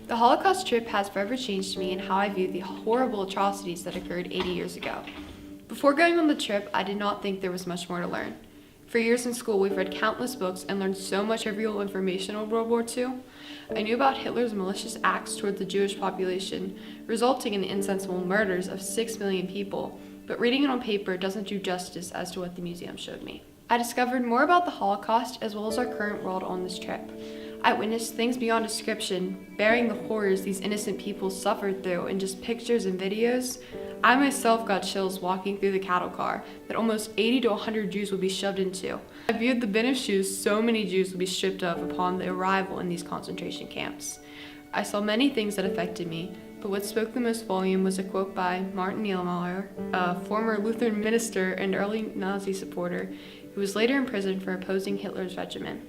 The Holocaust trip has forever changed me in how I view the horrible atrocities that occurred 80 years ago. Before going on the trip, I did not think there was much more to learn. For years in school, we've read countless books and learned so much trivial information on World War II. I knew about Hitler's malicious acts toward the Jewish population, resulting in the insensible murders of 6 million people, but reading it on paper doesn't do justice as to what the museum showed me. I discovered more about the Holocaust as well as our current world on this trip. I witnessed things beyond description, bearing the horrors these innocent people suffered through in just pictures and videos. I myself got chills walking through the cattle car that almost 80 to 100 Jews would be shoved into. I viewed the bin of shoes so many Jews would be stripped of upon the arrival in these concentration camps. I saw many things that affected me, but what spoke the most volume was a quote by Martin Niemöller, a former Lutheran minister and early Nazi supporter who was later imprisoned for opposing Hitler's regime.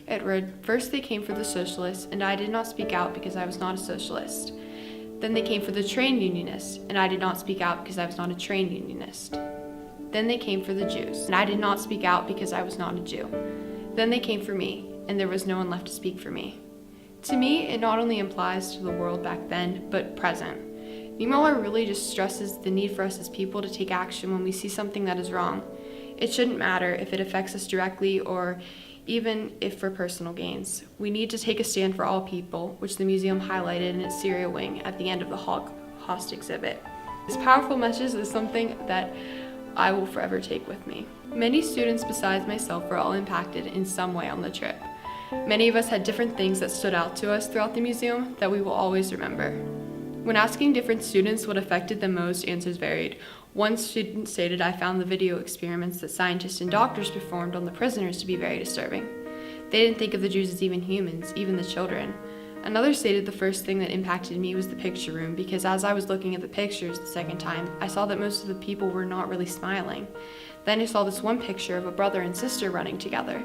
It read, "First they came for the socialists, and I did not speak out because I was not a socialist. Then they came for the trade unionists, and I did not speak out because I was not a trade unionist. Then they came for the Jews, and I did not speak out because I was not a Jew. Then they came for me, and there was no one left to speak for me." To me, it not only applies to the world back then, but present. Niemöller really just stresses the need for us as people to take action when we see something that is wrong. It shouldn't matter if it affects us directly or even if for personal gains. We need to take a stand for all people, which the museum highlighted in its Syria wing at the end of the Holocaust exhibit. This powerful message is something that I will forever take with me. Many students besides myself were all impacted in some way on the trip. Many of us had different things that stood out to us throughout the museum that we will always remember. When asking different students what affected them most, answers varied. One student stated, "I found the video experiments that scientists and doctors performed on the prisoners to be very disturbing. They didn't think of the Jews as even humans, even the children." Another stated, "The first thing that impacted me was the picture room, because as I was looking at the pictures the second time, I saw that most of the people were not really smiling. Then I saw this one picture of a brother and sister running together.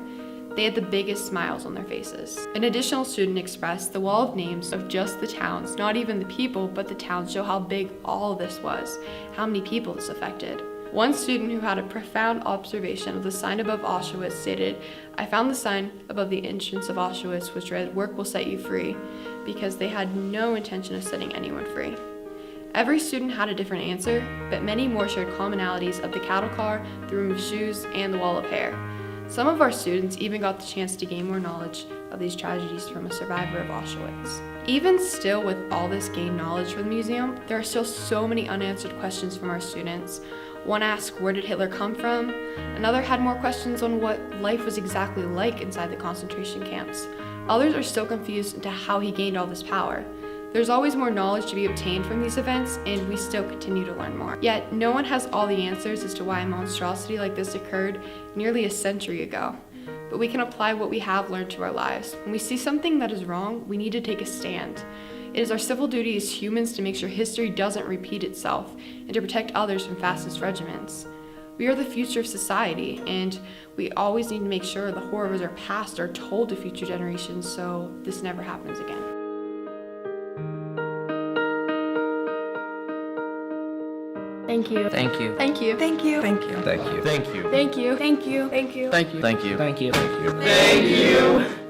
They had the biggest smiles on their faces." An additional student expressed, "The wall of names of just the towns, not even the people, but the towns show how big all of this was, how many people this affected." One student who had a profound observation of the sign above Auschwitz stated, "I found the sign above the entrance of Auschwitz which read, 'Work will set you free,' because they had no intention of setting anyone free." Every student had a different answer, but many more shared commonalities of the cattle car, the room of shoes, and the wall of hair. Some of our students even got the chance to gain more knowledge of these tragedies from a survivor of Auschwitz. Even still, with all this gained knowledge from the museum, there are still so many unanswered questions from our students. One asked, where did Hitler come from? Another had more questions on what life was exactly like inside the concentration camps. Others are still confused into how he gained all this power. There's always more knowledge to be obtained from these events, and we still continue to learn more. Yet, no one has all the answers as to why a monstrosity like this occurred nearly a century ago. But we can apply what we have learned to our lives. When we see something that is wrong, we need to take a stand. It is our civil duty as humans to make sure history doesn't repeat itself and to protect others from fascist regiments. We are the future of society, and we always need to make sure the horrors of our past are told to future generations so this never happens again. Thank you. Thank you. Thank you. Thank you. Thank you. Thank you. Thank you. Thank you. Thank you. Thank you. Thank you. Thank you. Thank you. Thank you. Thank you.